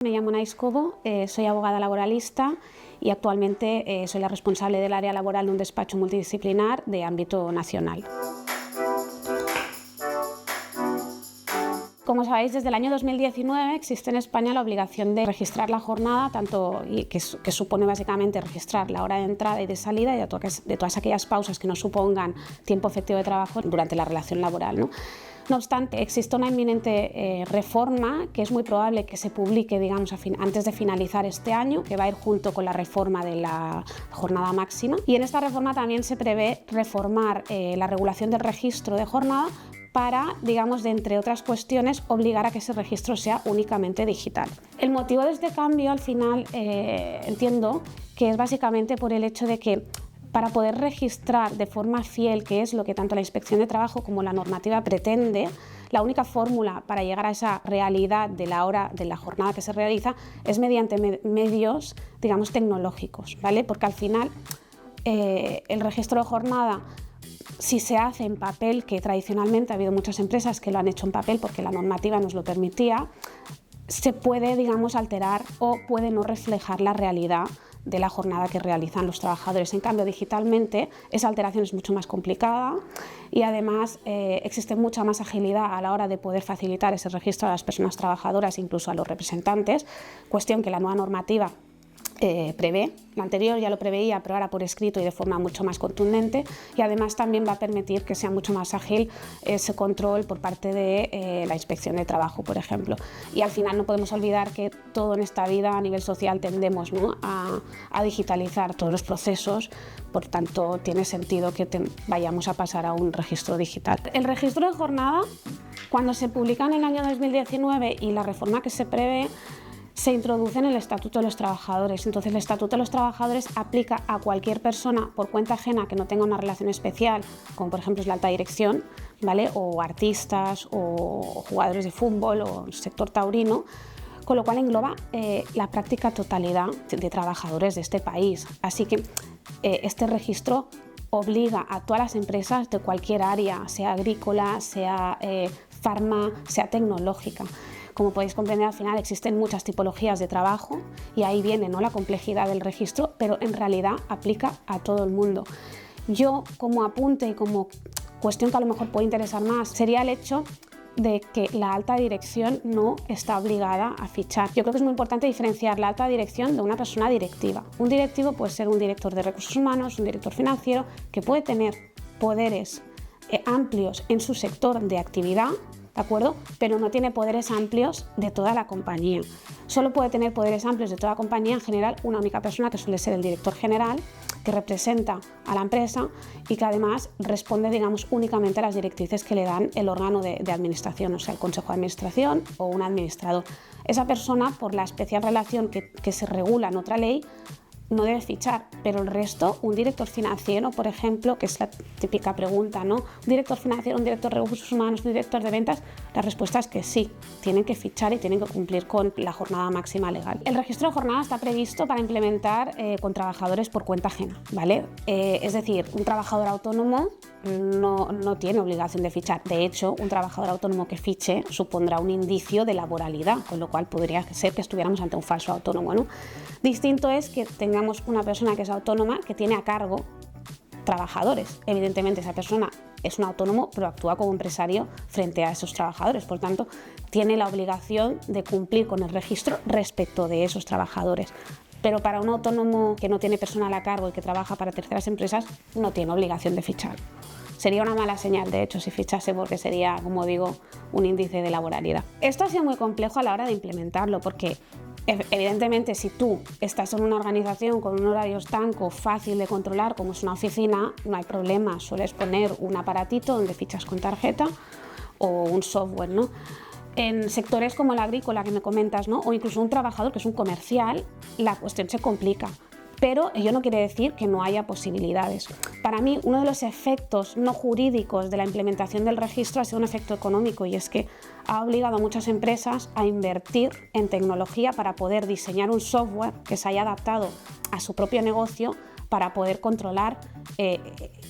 Me llamo Anaïs Cobo, soy abogada laboralista y actualmente soy la responsable del área laboral de un despacho multidisciplinar de ámbito nacional. Como sabéis, desde el año 2019 existe en España la obligación de registrar la jornada, que supone básicamente registrar la hora de entrada y de salida y de todas aquellas pausas que no supongan tiempo efectivo de trabajo durante la relación laboral, ¿no? No obstante, existe una inminente reforma que es muy probable que se publique, digamos, antes de finalizar este año, que va a ir junto con la reforma de la jornada máxima. Y en esta reforma también se prevé reformar la regulación del registro de jornada para, digamos, de entre otras cuestiones, obligar a que ese registro sea únicamente digital. El motivo de este cambio, al final, entiendo que es básicamente por el hecho de que para poder registrar de forma fiel, que es lo que tanto la Inspección de Trabajo como la normativa pretende, la única fórmula para llegar a esa realidad de la hora de la jornada que se realiza es mediante medios, digamos, tecnológicos, ¿vale? Porque al final el registro de jornada, si se hace en papel, que tradicionalmente ha habido muchas empresas que lo han hecho en papel porque la normativa nos lo permitía, se puede, digamos, alterar o puede no reflejar la realidad de la jornada que realizan los trabajadores. En cambio, digitalmente esa alteración es mucho más complicada y además existe mucha más agilidad a la hora de poder facilitar ese registro a las personas trabajadoras, incluso a los representantes, cuestión que la nueva normativa prevé. La anterior ya lo preveía, pero ahora por escrito y de forma mucho más contundente, y además también va a permitir que sea mucho más ágil ese control por parte de la Inspección de Trabajo, por ejemplo. Y al final no podemos olvidar que todo en esta vida a nivel social tendemos, ¿no?, a digitalizar todos los procesos, por tanto tiene sentido que vayamos a pasar a un registro digital. El registro de jornada, cuando se publica en el año 2019 y la reforma que se prevé, se introduce en el Estatuto de los Trabajadores. Entonces, el Estatuto de los Trabajadores aplica a cualquier persona por cuenta ajena que no tenga una relación especial, como por ejemplo es la alta dirección, ¿vale?, o artistas, o jugadores de fútbol, o el sector taurino, con lo cual engloba la práctica totalidad de trabajadores de este país. Así que este registro obliga a todas las empresas de cualquier área, sea agrícola, sea farma, sea tecnológica. Como podéis comprender, al final existen muchas tipologías de trabajo y ahí viene, ¿no?, la complejidad del registro, pero en realidad aplica a todo el mundo. Yo, como apunte y como cuestión que a lo mejor puede interesar más, sería el hecho de que la alta dirección no está obligada a fichar. Yo creo que es muy importante diferenciar la alta dirección de una persona directiva. Un directivo puede ser un director de recursos humanos, un director financiero, que puede tener poderes amplios en su sector de actividad, ¿de acuerdo?, pero no tiene poderes amplios de toda la compañía. Solo puede tener poderes amplios de toda la compañía en general una única persona, que suele ser el director general, que representa a la empresa y que además responde, digamos, únicamente a las directrices que le dan el órgano de administración, o sea, el Consejo de Administración o un administrador. Esa persona, por la especial relación que se regula en otra ley, no debe fichar, pero el resto, un director financiero, por ejemplo, que es la típica pregunta, ¿no? ¿Un director financiero, un director de recursos humanos, un director de ventas? La respuesta es que sí, tienen que fichar y tienen que cumplir con la jornada máxima legal. El registro de jornada está previsto para implementar con trabajadores por cuenta ajena, ¿vale? Es decir, un trabajador autónomo no tiene obligación de fichar. De hecho, un trabajador autónomo que fiche supondrá un indicio de laboralidad, con lo cual podría ser que estuviéramos ante un falso autónomo, ¿no? Distinto es que tengamos una persona que es autónoma, que tiene a cargo trabajadores. Evidentemente, esa persona es un autónomo, pero actúa como empresario frente a esos trabajadores. Por tanto, tiene la obligación de cumplir con el registro respecto de esos trabajadores. Pero para un autónomo que no tiene personal a cargo y que trabaja para terceras empresas, no tiene obligación de fichar. Sería una mala señal, de hecho, si fichase, porque sería, como digo, un índice de laboralidad. Esto ha sido muy complejo a la hora de implementarlo, porque evidentemente, si tú estás en una organización con un horario estanco, fácil de controlar, como es una oficina, no hay problema, sueles poner un aparatito donde fichas con tarjeta o un software, ¿no? En sectores como el agrícola que me comentas, ¿no?, o incluso un trabajador que es un comercial, la cuestión se complica. Pero ello no quiere decir que no haya posibilidades. Para mí, uno de los efectos no jurídicos de la implementación del registro ha sido un efecto económico, y es que ha obligado a muchas empresas a invertir en tecnología para poder diseñar un software que se haya adaptado a su propio negocio para poder controlar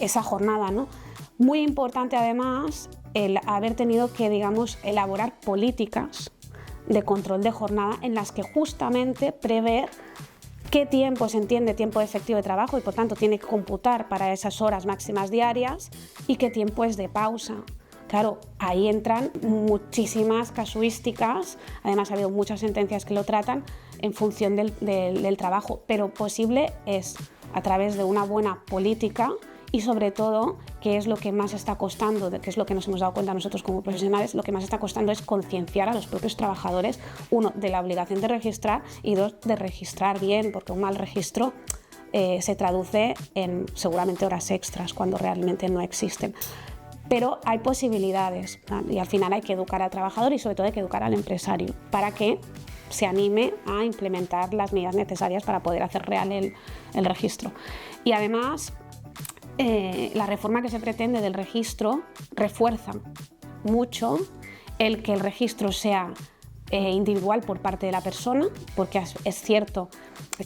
esa jornada, ¿no? Muy importante además el haber tenido que, digamos, elaborar políticas de control de jornada en las que justamente prever qué tiempo se entiende tiempo efectivo de trabajo y por tanto tiene que computar para esas horas máximas diarias y qué tiempo es de pausa. Claro, ahí entran muchísimas casuísticas, además ha habido muchas sentencias que lo tratan en función del trabajo, pero posible es a través de una buena política y sobre todo, que es lo que más está costando, que es lo que nos hemos dado cuenta nosotros como profesionales, lo que más está costando es concienciar a los propios trabajadores, uno, de la obligación de registrar y dos, de registrar bien, porque un mal registro se traduce en seguramente horas extras cuando realmente no existen. Pero hay posibilidades, ¿vale? Y al final hay que educar al trabajador y sobre todo hay que educar al empresario para que se anime a implementar las medidas necesarias para poder hacer real el registro. Y además, la reforma que se pretende del registro refuerza mucho el que el registro sea individual por parte de la persona, porque es cierto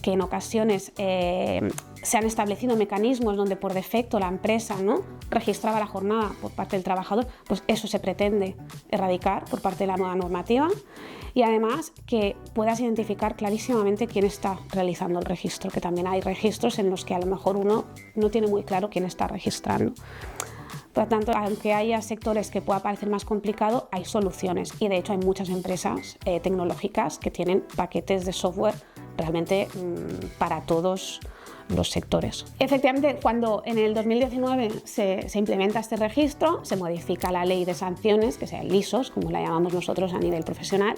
que en ocasiones se han establecido mecanismos donde por defecto la empresa, ¿no?, registraba la jornada por parte del trabajador, pues eso se pretende erradicar por parte de la nueva normativa y además que puedas identificar clarísimamente quién está realizando el registro, que también hay registros en los que a lo mejor uno no tiene muy claro quién está registrando. Por lo tanto, aunque haya sectores que pueda parecer más complicado, hay soluciones y de hecho hay muchas empresas tecnológicas que tienen paquetes de software realmente para todos los sectores. Efectivamente, cuando en el 2019 se implementa este registro, se modifica la ley de sanciones, que sea el ISOS, como la llamamos nosotros a nivel profesional,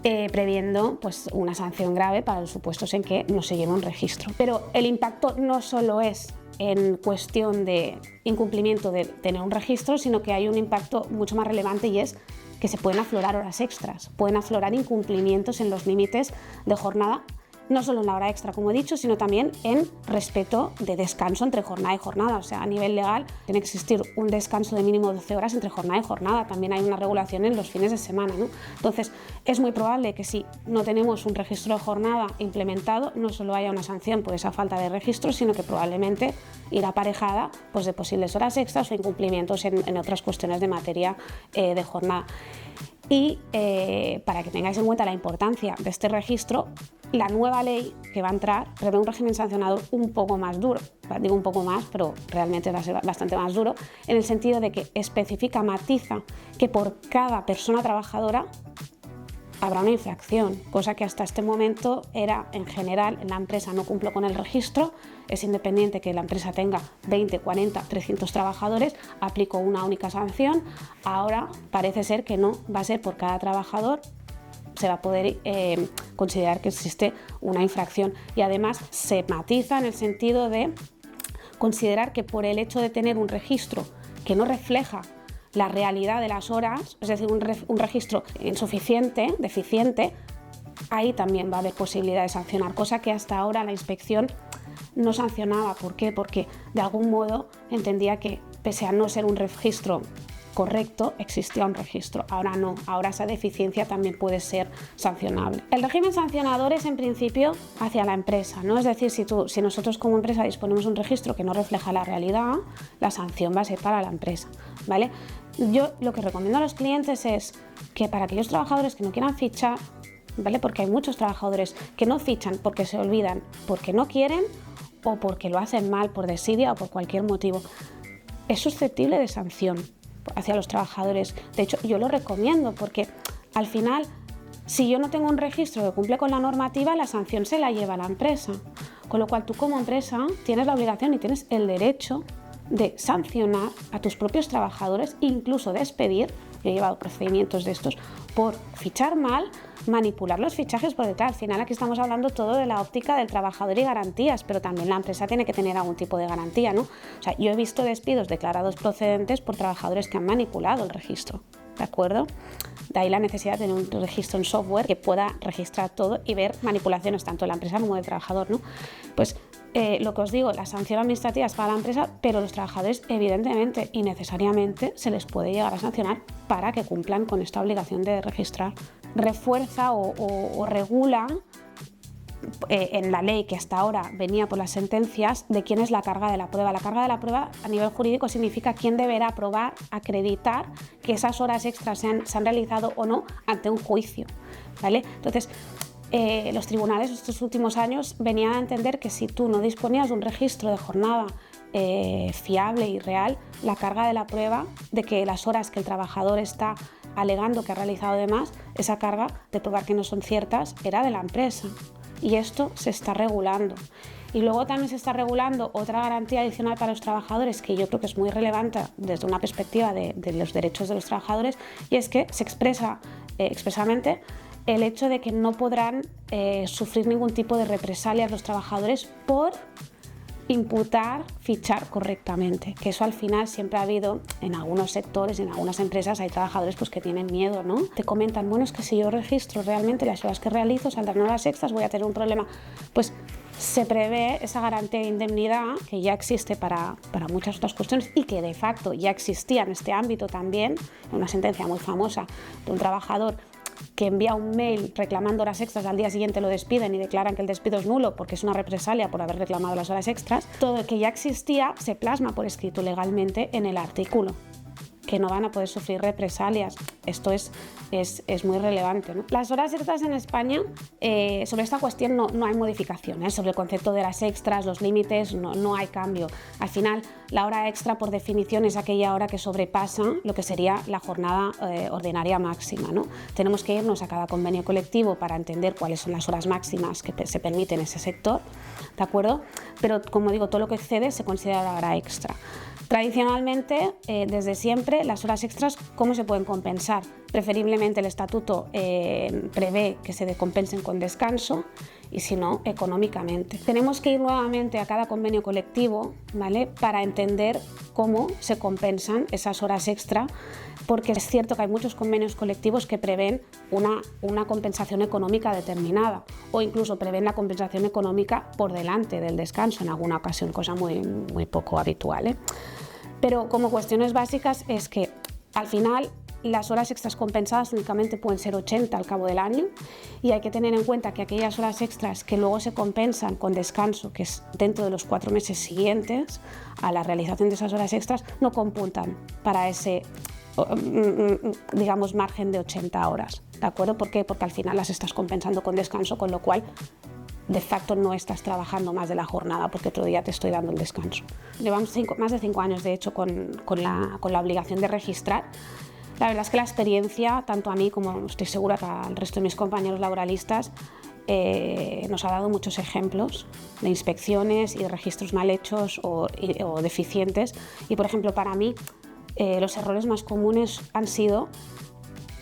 previendo pues, una sanción grave para los supuestos en que no se lleva un registro. Pero el impacto no solo es en cuestión de incumplimiento de tener un registro, sino que hay un impacto mucho más relevante y es que se pueden aflorar horas extras, pueden aflorar incumplimientos en los límites de jornada, no solo en la hora extra, como he dicho, sino también en respeto de descanso entre jornada y jornada. O sea, a nivel legal tiene que existir un descanso de mínimo 12 horas entre jornada y jornada. También hay una regulación en los fines de semana, ¿no? Entonces, es muy probable que si no tenemos un registro de jornada implementado, no solo haya una sanción por esa falta de registro, sino que probablemente irá aparejada pues, de posibles horas extras o incumplimientos en otras cuestiones de materia de jornada. Y para que tengáis en cuenta la importancia de este registro, la nueva ley que va a entrar prevé un régimen sancionador un poco más duro. Digo un poco más, pero realmente va a ser bastante más duro, en el sentido de que especifica, matiza que por cada persona trabajadora habrá una infracción, cosa que hasta este momento era en general, la empresa no cumple con el registro, es independiente que la empresa tenga 20, 40, 300 trabajadores, aplico una única sanción. Ahora parece ser que no, va a ser por cada trabajador, se va a poder considerar que existe una infracción y además se matiza en el sentido de considerar que por el hecho de tener un registro que no refleja la realidad de las horas, es decir, un registro insuficiente, deficiente, ahí también va a haber posibilidad de sancionar, cosa que hasta ahora la inspección no sancionaba. ¿Por qué? Porque de algún modo entendía que pese a no ser un registro correcto, existía un registro. Ahora no, ahora esa deficiencia también puede ser sancionable. El régimen sancionador es en principio hacia la empresa, ¿no? Es decir, si nosotros como empresa disponemos de un registro que no refleja la realidad, la sanción va a ser para la empresa, ¿vale? Yo lo que recomiendo a los clientes es que para aquellos trabajadores que no quieran fichar, ¿vale? Porque hay muchos trabajadores que no fichan porque se olvidan, porque no quieren o porque lo hacen mal por desidia o por cualquier motivo, es susceptible de sanción hacia los trabajadores. De hecho, yo lo recomiendo porque al final, si yo no tengo un registro que cumple con la normativa, la sanción se la lleva la empresa. Con lo cual tú como empresa tienes la obligación y tienes el derecho de sancionar a tus propios trabajadores, incluso despedir. Yo he llevado procedimientos de estos por fichar mal, manipular los fichajes, porque claro, al final aquí estamos hablando todo de la óptica del trabajador y garantías, pero también la empresa tiene que tener algún tipo de garantía, ¿no? O sea, yo he visto despidos declarados procedentes por trabajadores que han manipulado el registro, ¿de acuerdo? De ahí la necesidad de tener un registro en software que pueda registrar todo y ver manipulaciones tanto de la empresa como del trabajador, ¿no? Pues lo que os digo, la sanción administrativa es para la empresa, pero los trabajadores evidentemente y necesariamente se les puede llegar a sancionar para que cumplan con esta obligación de registrar. Refuerza o regula en la ley que hasta ahora venía por las sentencias de quién es la carga de la prueba. La carga de la prueba a nivel jurídico significa quién deberá probar, acreditar que esas horas extras se han realizado o no ante un juicio. ¿vale? Entonces, los tribunales estos últimos años venían a entender que si tú no disponías de un registro de jornada fiable y real, la carga de la prueba de que las horas que el trabajador está alegando que ha realizado de más, esa carga de probar que no son ciertas era de la empresa. Y esto se está regulando. Y luego también se está regulando otra garantía adicional para los trabajadores que yo creo que es muy relevante desde una perspectiva de los derechos de los trabajadores, y es que se expresa expresamente el hecho de que no podrán sufrir ningún tipo de represalias los trabajadores por imputar, fichar correctamente, que eso al final siempre ha habido en algunos sectores, en algunas empresas hay trabajadores pues que tienen miedo, ¿no? Te comentan, bueno, es que si yo registro realmente las horas que realizo, saldrán horas extras, voy a tener un problema. Pues se prevé esa garantía de indemnidad que ya existe para muchas otras cuestiones y que de facto ya existía en este ámbito también, una sentencia muy famosa de un trabajador que envía un mail reclamando horas extras, al día siguiente lo despiden y declaran que el despido es nulo porque es una represalia por haber reclamado las horas extras. Todo lo que ya existía se plasma por escrito legalmente en el artículo, que no van a poder sufrir represalias. Esto es muy relevante, ¿no? Las horas extras en España, sobre esta cuestión no hay modificaciones, sobre el concepto de las extras, los límites, no hay cambio. Al final, la hora extra, por definición, es aquella hora que sobrepasa lo que sería la jornada ordinaria máxima, ¿no? Tenemos que irnos a cada convenio colectivo para entender cuáles son las horas máximas que se permiten en ese sector, ¿de acuerdo? Pero, como digo, todo lo que excede se considera hora extra. Tradicionalmente, desde siempre, las horas extras, ¿cómo se pueden compensar? Preferiblemente el estatuto prevé que se compensen con descanso y si no, económicamente. Tenemos que ir nuevamente a cada convenio colectivo, ¿vale?, para entender cómo se compensan esas horas extra, porque es cierto que hay muchos convenios colectivos que prevén una compensación económica determinada o incluso prevén la compensación económica por delante del descanso en alguna ocasión, cosa muy poco habitual, ¿eh? Pero como cuestiones básicas es que al final las horas extras compensadas únicamente pueden ser 80 al cabo del año y hay que tener en cuenta que aquellas horas extras que luego se compensan con descanso, que es dentro de los 4 meses siguientes a la realización de esas horas extras, no computan para ese, digamos, margen de 80 horas, ¿de acuerdo? ¿Por qué? Porque al final las estás compensando con descanso, con lo cual de facto no estás trabajando más de la jornada porque otro día te estoy dando el descanso. Llevamos más de 5 años, de hecho, con la obligación de registrar. La verdad es que la experiencia, tanto a mí como estoy segura que al resto de mis compañeros laboralistas, nos ha dado muchos ejemplos de inspecciones y de registros mal hechos o deficientes. Y, por ejemplo, para mí, los errores más comunes han sido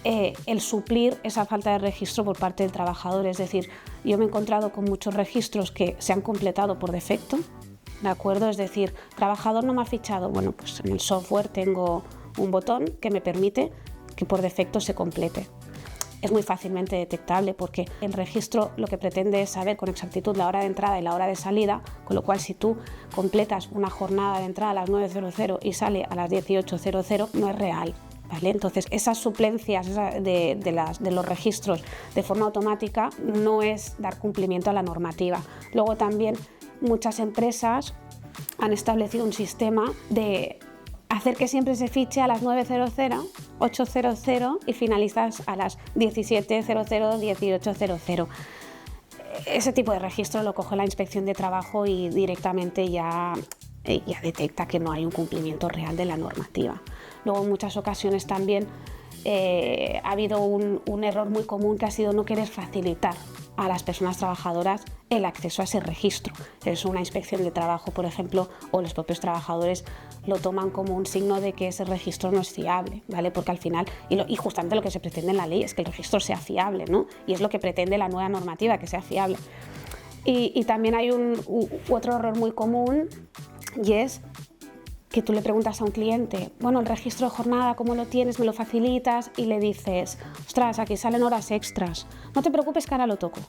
el suplir esa falta de registro por parte del trabajador. Es decir, yo me he encontrado con muchos registros que se han completado por defecto, ¿de acuerdo? Es decir, trabajador no me ha fichado. Bueno, pues en el software tengo un botón que me permite que por defecto se complete. Es muy fácilmente detectable porque el registro lo que pretende es saber con exactitud la hora de entrada y la hora de salida, con lo cual si tú completas una jornada de entrada a las 9:00 y sale a las 18:00, no es real, ¿vale? Entonces, esas suplencias de los registros de forma automática no es dar cumplimiento a la normativa. Luego también muchas empresas han establecido un sistema de hacer que siempre se fiche a las 9:00, 8:00 y finalizas a las 17:00, 18:00. Ese tipo de registro lo coge la Inspección de Trabajo y directamente ya detecta que no hay un cumplimiento real de la normativa. Luego, en muchas ocasiones también ha habido un error muy común que ha sido no querer facilitar a las personas trabajadoras el acceso a ese registro. Es una inspección de trabajo, por ejemplo, o los propios trabajadores lo toman como un signo de que ese registro no es fiable, ¿vale? Porque al final, y justamente lo que se pretende en la ley es que el registro sea fiable, ¿no? Y es lo que pretende la nueva normativa, que sea fiable. Y también hay otro error muy común, y es que tú le preguntas a un cliente, bueno, el registro de jornada, ¿cómo lo tienes? ¿Me lo facilitas? Y le dices, ostras, aquí salen horas extras. No te preocupes que ahora lo toco.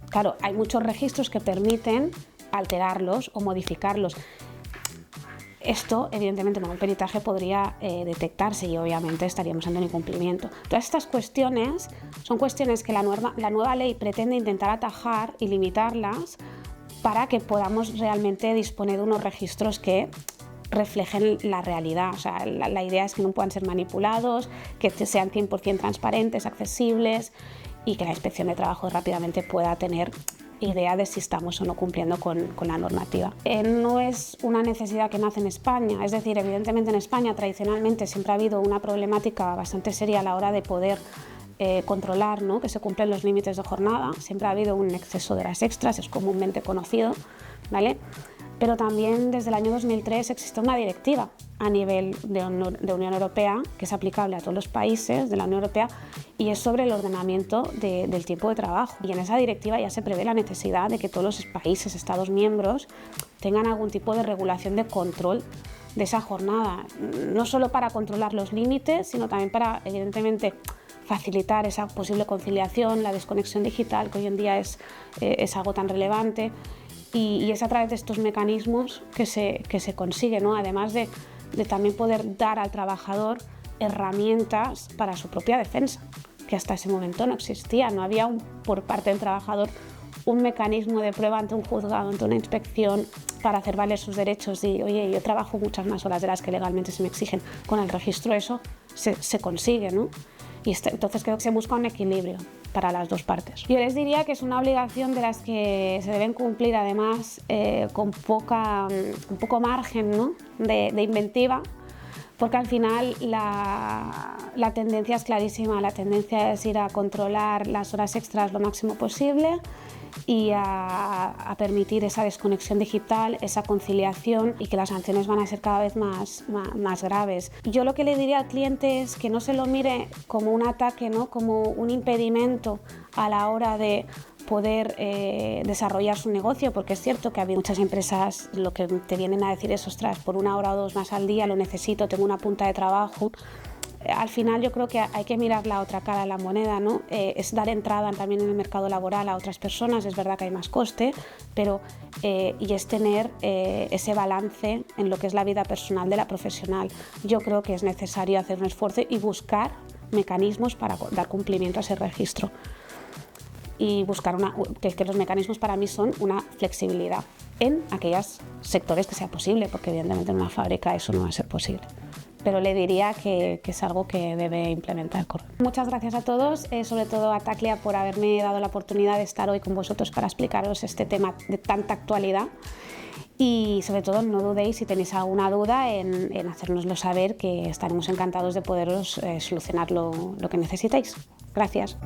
Claro, hay muchos registros que permiten alterarlos o modificarlos. Esto, evidentemente, con un peritaje podría detectarse y obviamente estaríamos ante un incumplimiento. Todas estas cuestiones son cuestiones que la nueva ley pretende intentar atajar y limitarlas para que podamos realmente disponer de unos registros que reflejen la realidad. O sea, la idea es que no puedan ser manipulados, que sean 100% transparentes, accesibles y que la Inspección de Trabajo rápidamente pueda tener idea de si estamos o no cumpliendo con la normativa. No es una necesidad que nace en España, es decir, evidentemente en España tradicionalmente siempre ha habido una problemática bastante seria a la hora de poder controlar, ¿no?, que se cumplen los límites de jornada. Siempre ha habido un exceso de horas extras, es comúnmente conocido, ¿vale? Pero también desde el año 2003 existe una directiva a nivel de Unión Europea que es aplicable a todos los países de la Unión Europea y es sobre el ordenamiento del tiempo de trabajo. Y en esa directiva ya se prevé la necesidad de que todos los países, Estados miembros, tengan algún tipo de regulación de control de esa jornada, no solo para controlar los límites, sino también para, evidentemente, facilitar esa posible conciliación, la desconexión digital, que hoy en día es algo tan relevante. Y es a través de estos mecanismos que se consigue, ¿no?, además de también poder dar al trabajador herramientas para su propia defensa, que hasta ese momento no existía. No había por parte del trabajador un mecanismo de prueba ante un juzgado, ante una inspección, para hacer valer sus derechos y, oye, yo trabajo muchas más horas de las que legalmente se me exigen. Con el registro eso se consigue, ¿no? Y entonces creo que se busca un equilibrio para las dos partes. Yo les diría que es una obligación de las que se deben cumplir, además, con un poco margen, ¿no?, de inventiva, porque al final la tendencia es clarísima. La tendencia es ir a controlar las horas extras lo máximo posible y a permitir esa desconexión digital, esa conciliación, y que las sanciones van a ser cada vez más graves. Yo lo que le diría al cliente es que no se lo mire como un ataque, ¿no?, como un impedimento a la hora de poder desarrollar su negocio, porque es cierto que ha habido muchas empresas lo que te vienen a decir es, ostras, por 1 hora o 2 más al día lo necesito, tengo una punta de trabajo. Al final yo creo que hay que mirar la otra cara de la moneda, ¿no? Es dar entrada también en el mercado laboral a otras personas. Es verdad que hay más coste, pero y es tener ese balance en lo que es la vida personal de la profesional. Yo creo que es necesario hacer un esfuerzo y buscar mecanismos para dar cumplimiento a ese registro. Y buscar que los mecanismos para mí son una flexibilidad en aquellos sectores que sea posible, porque evidentemente en una fábrica eso no va a ser posible. Pero le diría que es algo que debe implementar. Muchas gracias a todos, sobre todo a Taclia por haberme dado la oportunidad de estar hoy con vosotros para explicaros este tema de tanta actualidad. Y sobre todo no dudéis, si tenéis alguna duda, en hacérnoslo saber, que estaremos encantados de poderos solucionar lo que necesitéis. Gracias.